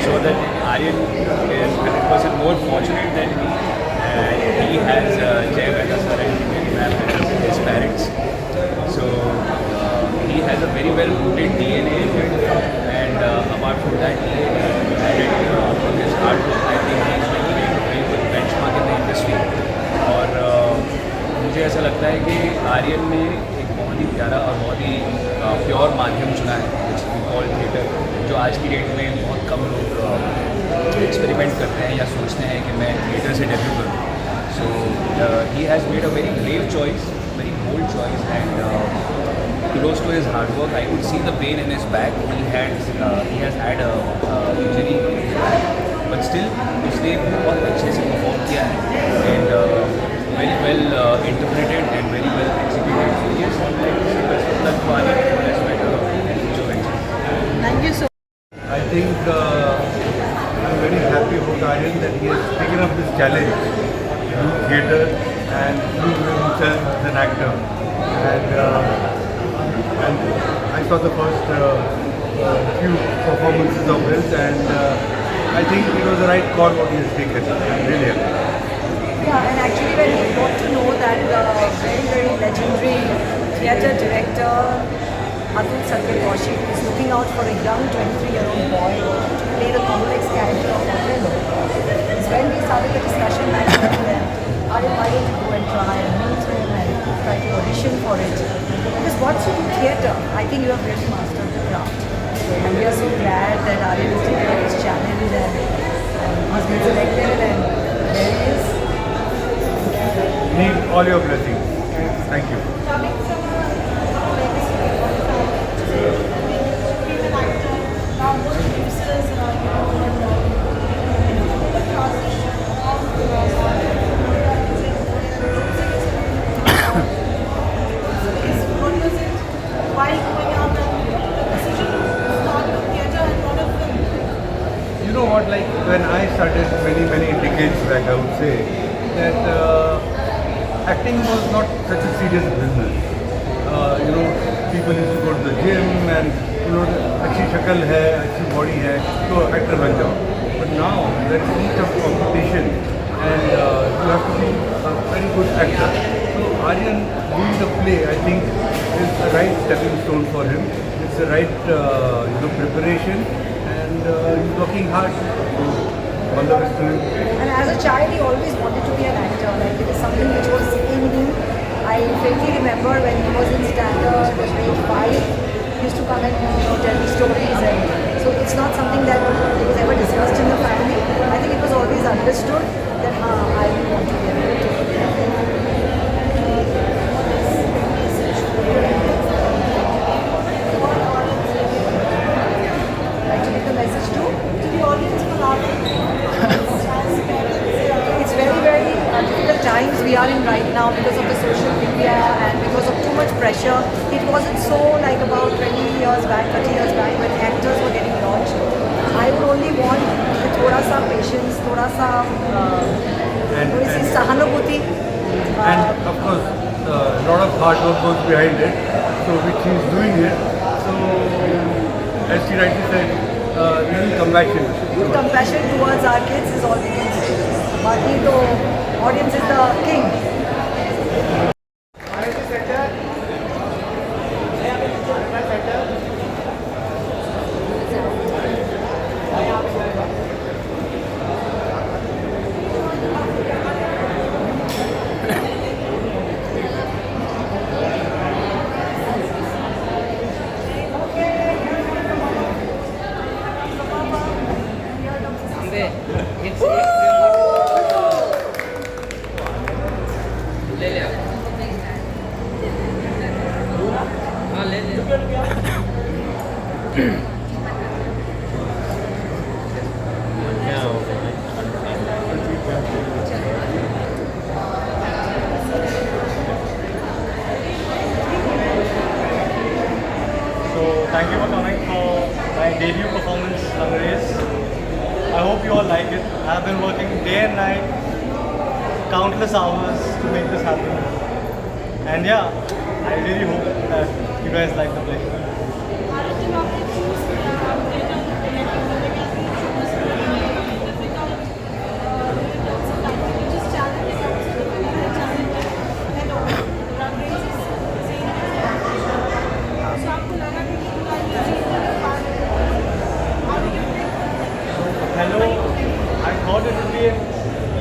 sure that Aryan is 100% more fortunate than me, and he has Jay Mehta sir and his parents. So he has a very well rooted DNA in it, and apart from that, he added from his hard work. I think he is making a very good benchmark in the industry. और मुझे ऐसा लगता है कि आर्यन ने एक बहुत ही प्यारा और बहुत ही प्योर माध्यम चुना है, विच वी कॉल थिएटर, जो आज की डेट में बहुत कम लोग एक्सपेरिमेंट करते हैं या सोचते हैं कि मैं थिएटर से डेब्यू करूँ. So he has made a very brave choice, very bold choice, and kudos to his hard work. I could see the pain in his back. He has had a injury in his back, but still उसने बहुत अच्छे से perform किया है, and very well interpreted and very well executed. So yes, I would like to say best of luck to Aryan for his better and future ventures. Thank you so I think I'm very happy about Aryan that he has taken up this challenge to do theatre and prove himself as an actor. And I saw the first few performances of his, and I think it was the right call what he has taken. I'm really happy. Yeah, and actually when we got to know that the very legendary theatre director Atul Satyagoshi is looking out for a young 23-year-old boy to play the complex character of Othello, is when we started the discussion and why don't you go and try and meet him and try to audition for it. Because once you do theatre, I think you have really mastered the craft. And we are so glad that Aryan is taking up his challenge and has been selected, and there he is. Need all your blessings. Thank you. You know what, like when I started many decades back, I would say that acting was not such a serious business. People used to go to the gym and अच्छी शक्ल है, अच्छी body है, तो actor बन जाओ. But now there is so much competition, and you have to be a very good actor. So Aryan doing the play, I think, is the right stepping stone for him. It's the right preparation, and he's working hard. All the best to him. And as a child, he always wanted to be an actor. Like it is something which was in him. I faintly remember when he was in standard grade 5, he used to come and tell me stories. And so it's not something that was ever discussed in the family. I think it was always understood that I will want to be an actor. Like to give the message to the audience for laughing. It's very difficult times we are in right now because of the social media and because of too much pressure. It wasn't so like about 20 years back, 30 years back when actors were getting launched. I would only want thoda sa patience, thoda sa sahanubhuti. And of course, a lot of hard work goes behind it, so which he's doing it. So, as she rightly said, little compassion. Compassion towards our kids is all we can say. Baki to audience is the king. Thank you for coming for my debut performance, Langrez. I hope you all like it. I have been working day and night, countless hours to make this happen. And yeah, I really hope that you guys like the play. thought it would be an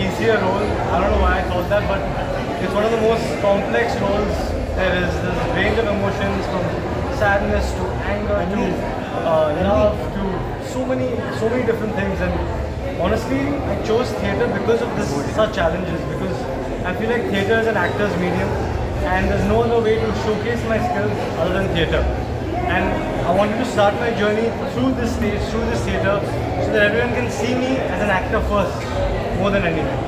easier role. I don't know why I thought that, but it's one of the most complex roles there is. There's a range of emotions from sadness to anger to love to so many different things. And honestly, I chose theatre because of such challenges, because I feel like theatre is an actor's medium and there's no other way to showcase my skills other than theatre. And I wanted to start my journey through this stage, through this theatre, so that everyone can see me as an actor first, more than anything.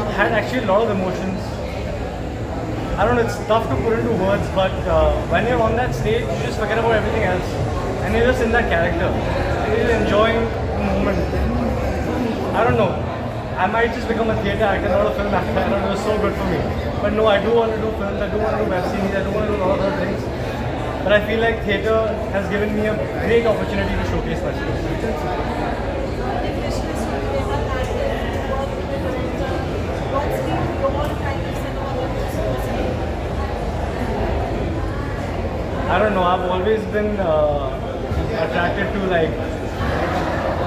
I had actually a lot of emotions. I don't know, it's tough to put into words, but when you're on that stage, you just forget about everything else. And you're just in that character. And you're enjoying the moment. I don't know. I might just become a theatre actor, not a film actor. I don't know, it was so good for me. But no, I do want to do films, I do want to do web series, I do want to do a lot of other things. But I feel like theatre has given me a great opportunity to showcase my skills. I don't know, I've always been attracted to like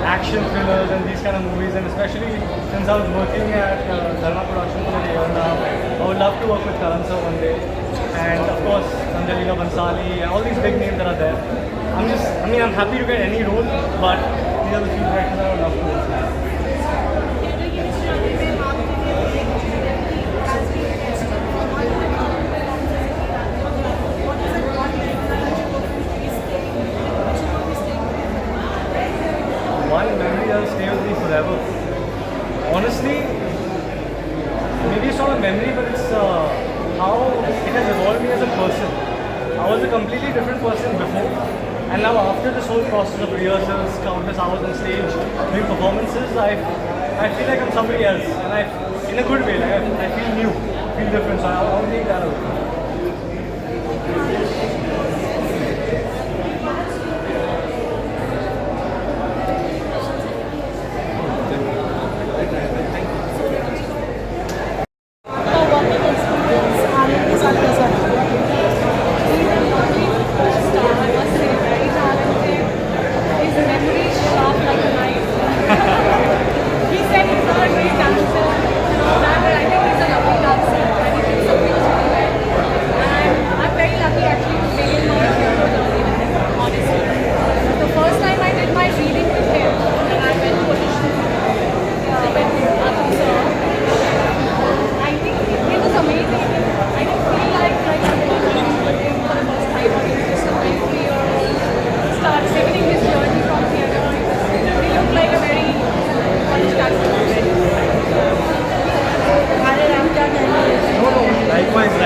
action thrillers and these kind of movies, and especially since I was working at Dharma Productions for a year now, I would love to work with Karan sir one day, and of course Sanjay Leela Bhansali and all these big names that are there. I'm happy to get any role, but these are the few characters that I would love to work with. One memory that will stay with me forever. Honestly, maybe it's not a memory, but it's how it has evolved me as a person. I was a completely different person before, and now after this whole process of rehearsals, countless hours on stage, doing performances, I feel like I'm somebody else, and in a good way, like I feel new, feel different. So I'll take that away.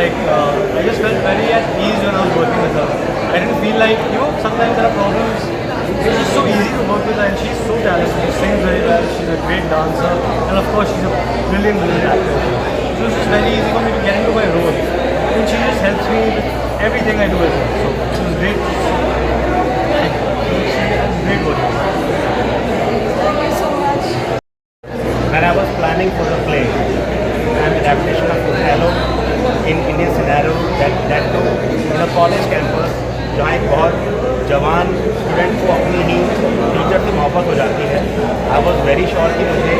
I just felt very at ease when I was working with her. I didn't feel like, sometimes there are problems. It's just so easy to work with her, and she's so talented. She sings very well, she's a great dancer, and of course she's a brilliant actor. So it's just very easy for me to get into my role. And she just helps me with everything I do as well. So it was great. Great work. Thank you so much. When I was planning for the play and the adaptation of Othello in Indian scenario, that too in a college campus, जहाँ एक बहुत जवान student को अपनी ही teacher से मोहब्बत हो जाती है, आई वॉज वेरी श्योर कि मुझे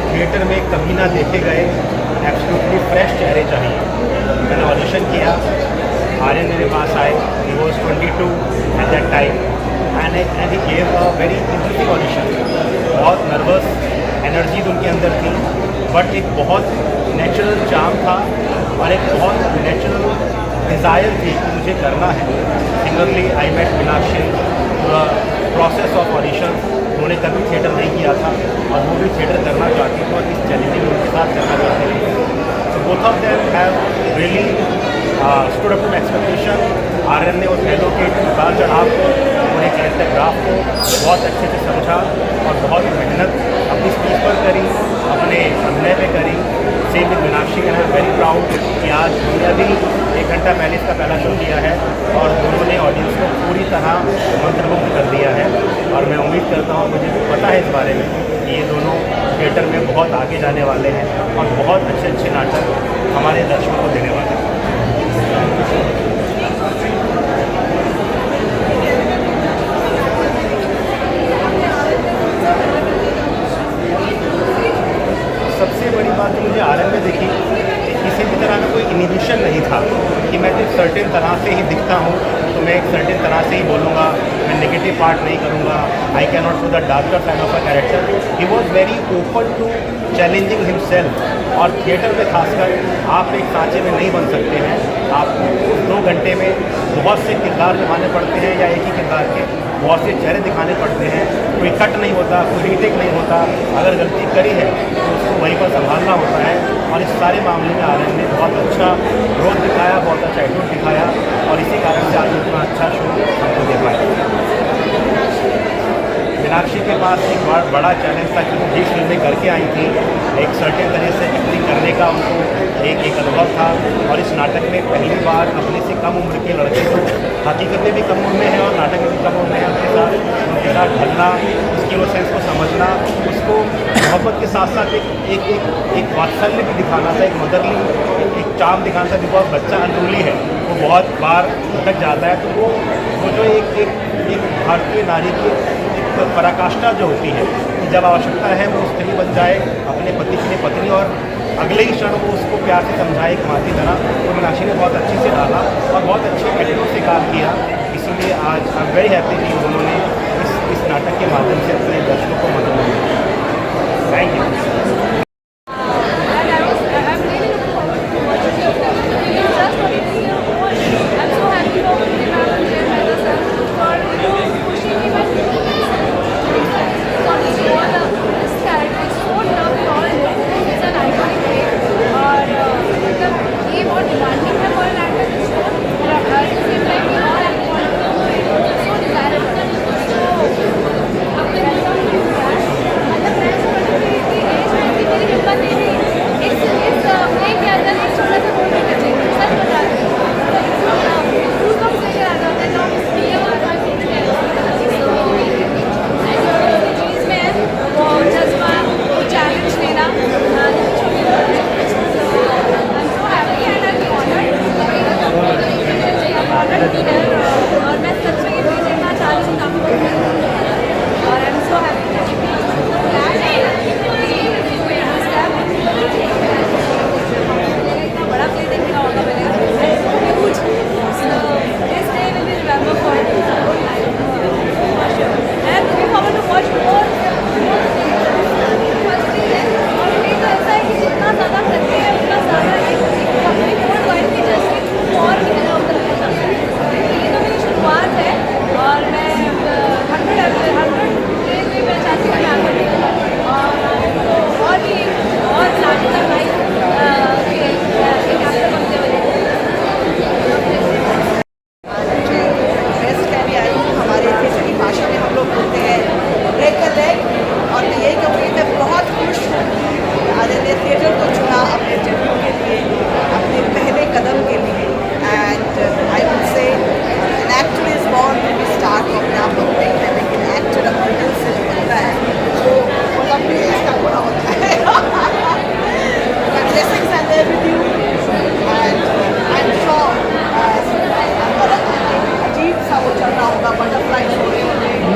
थिएटर में कभी ना देखे गए एब्सोल्युटली फ्रेश चेहरे चाहिए. मैंने ऑडिशन किया, आर्यन मेरे पास आए, he was 22 at that time, and he gave a very interesting audition. बहुत नर्वस एनर्जी उनके अंदर थी, बट एक बहुत नेचुरल चार्म था और एक बहुत नेचुरल डिज़ायर थी कि मुझे करना है. Similarly I met Meenakshi, process of audition, उन्होंने कभी थिएटर नहीं किया था और वो भी थिएटर करना चाहती थी और इस चैलेंजिंग उनके साथ करना चाहते थे. So both of them have really stood up to expectation. Aryan ने उस फेलो के उतार चढ़ाव को, उन्हें कैरेक्टर ग्राफ को बहुत अच्छे से समझा और बहुत मेहनत अपनी स्पीच पर करी, अपने अभिनय पे करी. Same with Meenakshi, and I am very proud कि आज हमने अभी 1 घंटा पहले इसका पहला शो किया है और दोनों ने ऑडियंस को पूरी तरह मंत्रमुग्ध कर दिया है. और मैं उम्मीद करता हूँ, मुझे भी पता है इस बारे में कि ये दोनों थिएटर में बहुत आगे जाने वाले हैं और बहुत अच्छे अच्छे नाटक हमारे दर्शकों को देने वाले हैं। सबसे बड़ी बात तो मुझे आरएम में देखी कि किसी भी तरह का कोई इनिबिशन नहीं था कि मैं एक सर्टेन तरह से ही दिखता हूँ तो मैं एक सर्टेन तरह से ही बोलूँगा, मैं नेगेटिव पार्ट नहीं करूँगा, I can not show the darker side of a character. He was very open to challenging himself. और थिएटर में खासकर आप एक सांचे में नहीं बन सकते हैं, आपको 2 घंटे में बहुत से किरदार निभाने पड़ते हैं या एक ही किरदार के बहुत से चेहरे दिखाने पड़ते हैं, कोई कट नहीं होता, कोई रीटेक नहीं होता, अगर गलती करी है तो उसको वहीं पर संभालना होता है। और इस सारे मामले में आरएन ने बहुत अच्छा ग्रोथ दिखाया, बहुत अच्छा एटीट्यूड दिखाया और इसी कारण से आज इतना अच्छा शो हमको दे पाया। मीनाक्षी के पास एक बड़ा चैलेंज था कि वो 20 फिल्में करके आई थी, एक सर्टेन तरह से एक्टिंग करने का उनको एक अनुभव था और इस नाटक में पहली बार अपने से कम उम्र के लड़के जो हकीकत में भी कम उम्र में है और नाटक में भी कम उम्र में है उनके साथ ढलना, उसकी वो सेंस को समझना, उसको मोहब्बत के साथ साथ एक वात्सल्य भी दिखाना था, एक मदरली एक चार्म दिखाना था। बिकॉज बच्चा अनरूली है, वो बहुत बार भटक जाता है, तो वो जो एक भारतीय नारी की एक पराकाष्ठा जो होती है कि जब आवश्यकता है वो स्त्री बन जाए अपने पति के लिए पत्नी और अगले ही क्षण वो उसको प्यार से समझाए एक माँ की तरह, तो मीनाक्षी ने बहुत अच्छे से डाला और बहुत अच्छे एटीट्यूड से काम किया। इसलिए आज आई एम वेरी हैप्पी कि उन्होंने इस नाटक के माध्यम से अपने दर्शकों को मनोरंजन दिया। Thank you.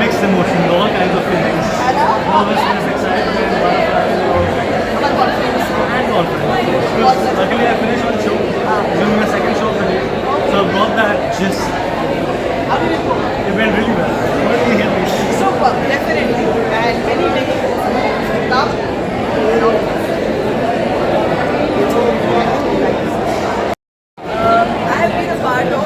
Mixed emotions, all kinds of feelings. Nervousness, excitement, and confidence. Because luckily I finished one show, doing my second show today, so I brought that gist. It went really well. Really hit me. Super, definitely. And many stuff. I have been a part of